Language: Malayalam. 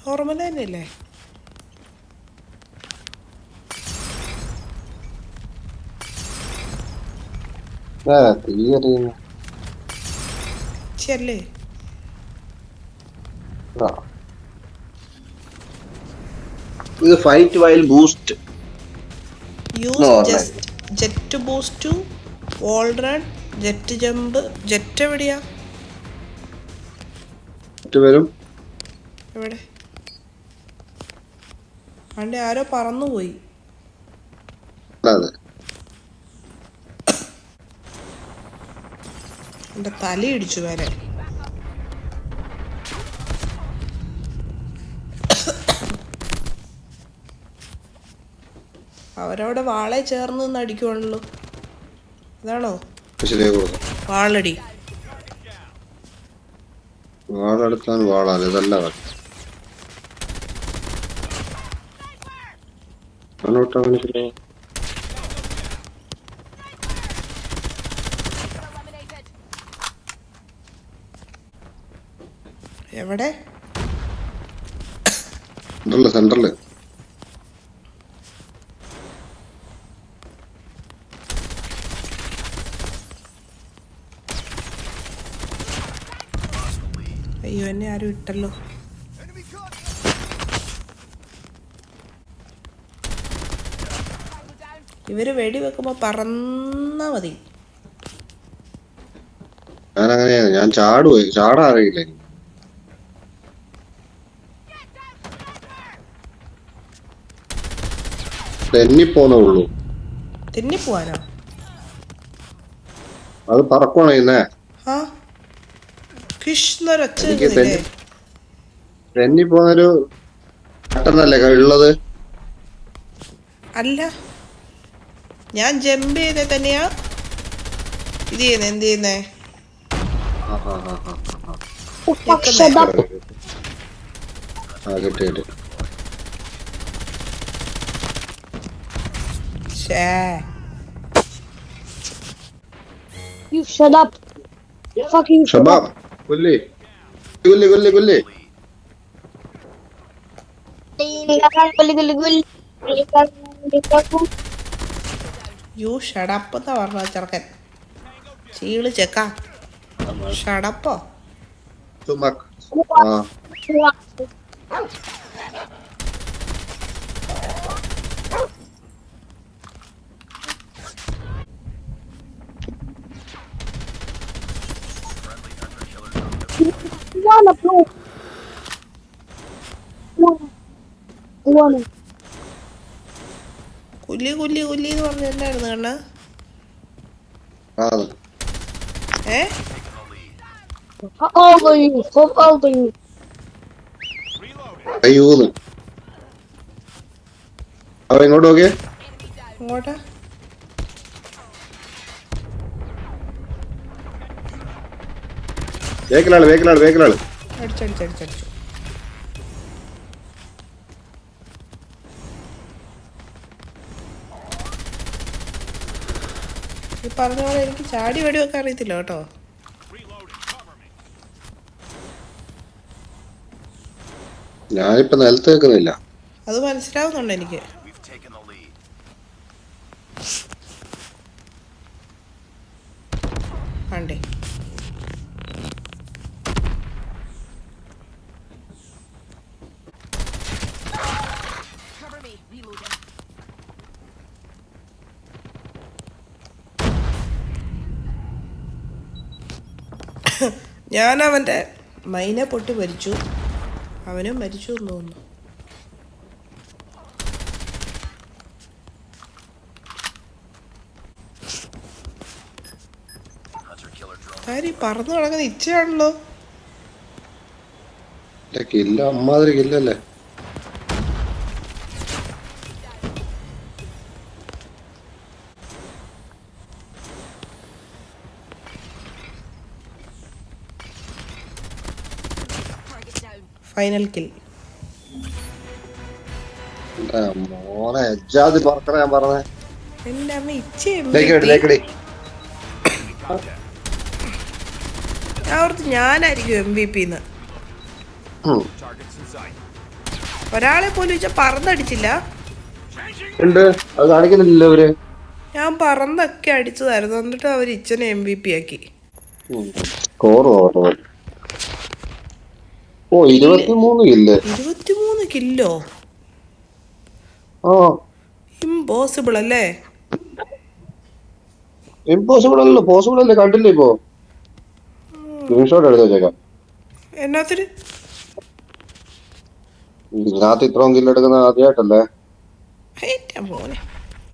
നോർമൽ തന്നെയല്ലേ? ചെല്ലേ ഇത് fight while boost use jet boost, wall run, jet jump. Jet എവിടെയാ? വരും. എവിടെ? അണ്ട് ആരോ പറന്നുപോയി. എന്റെ തലയിടിച്ചു വരെ. അവരവിടെ വാളെ ചേർന്ന് നിന്ന് അടിക്കുവാണല്ലോ. അതാണോ വാളടി? വാളെടുത്താൻ വാളാണ് ഇതല്ല. എവിടെ? സെന്ററില് അയ്യോ, എന്നെ ആരും ഇട്ടല്ലോ. ഇവര് വെടി വെക്കുമ്പോ പറന്നാ മതി. ഞാൻ ചാടാ അറിയില്ല. തെന്നിപ്പോന്നേ ഉള്ളൂ. തെന്നിപ്പോവാനോ? അത് പറക്കണ ഇന്നേ തെന്നിപ്പോന്നൊരു പെട്ടെന്നല്ലേ ഉള്ളത്. അല്ല, ഞാൻ ജമ്പ് ചെയ്തേ തന്നെയാ ഇത് ചെയ്യുന്നേ. എന്ത് ചെയ്യുന്നേ? You shut up. Fuck you. Shut up. Gulli. You shut up എന്നാ പറഞ്ഞ ചെറുക്കൻ. ചീള് ചെക്ക ഷടപ്പോ? കുല്ലി കുല്ലി കുല്ലി എന്ന് പറഞ്ഞ എന്നായിരുന്നു കണ്ണ? ഇങ്ങോട്ട് നോക്കിയേ. ഇങ്ങോട്ടാ? വേക്കിലാള് അടിച്ചടിച്ചടിച്ചടിച്ചു. ഈ പറഞ്ഞ പോലെ എനിക്ക് ചാടി വെടി വെക്കാൻ അറിയത്തില്ല കേട്ടോ. ഞാനിപ്പോ നിലത്ത് വെക്കുന്നില്ല. അത് മനസ്സിലാവുന്നുണ്ട് എനിക്ക്. ആണ്ടേ ഞാൻ അവൻ്റെ മൈനെ പൊട്ടി മരിച്ചു. അവനും മരിച്ചു എന്ന് തോന്നുന്നു. കാര്യം പറന്നു കിടക്കുന്ന ഇച്ചയാണല്ലോ. അമ്മാതിരി കില്ലല്ലേ. Final kill. മോനെ എജാതി പറക്കണ ഞാൻ പറഞ്ഞേ. എന്റെ അമ്മ ഞാനായിരിക്കും MVP. ഒരാളെ പോലും വെച്ചാൽ പറന്നടിച്ചില്ല. ഉണ്ട്, അത് കാണിക്കുന്നില്ലല്ലോ ഇവര്. ഞാൻ പറന്നൊക്കെ അടിച്ചതായിരുന്നു, എന്നിട്ട് അവർ ഇച്ചനെ MVP ആക്കി. സ്കോർ ഓർമ്മ. ഓ 23 കില്ല്. 23 കില്ലോ? ആ ഇമ്പോസിബിൾ അല്ലേ? ഇമ്പോസിബിൾ അല്ലല്ലോ, പോസിബിൾ അല്ലേ. കണ്ടില്ലേ ഇപ്പോ സ്ക്രീൻഷോട്ട് എടുത്ത് വെച്ചേക്കാം. എന്നാത്തിന് ഇതിനകത്ത് ഇത്രയും കില്ല് എടുക്കുന്നത് ആദ്യമായിട്ടല്ലേ? മോനെ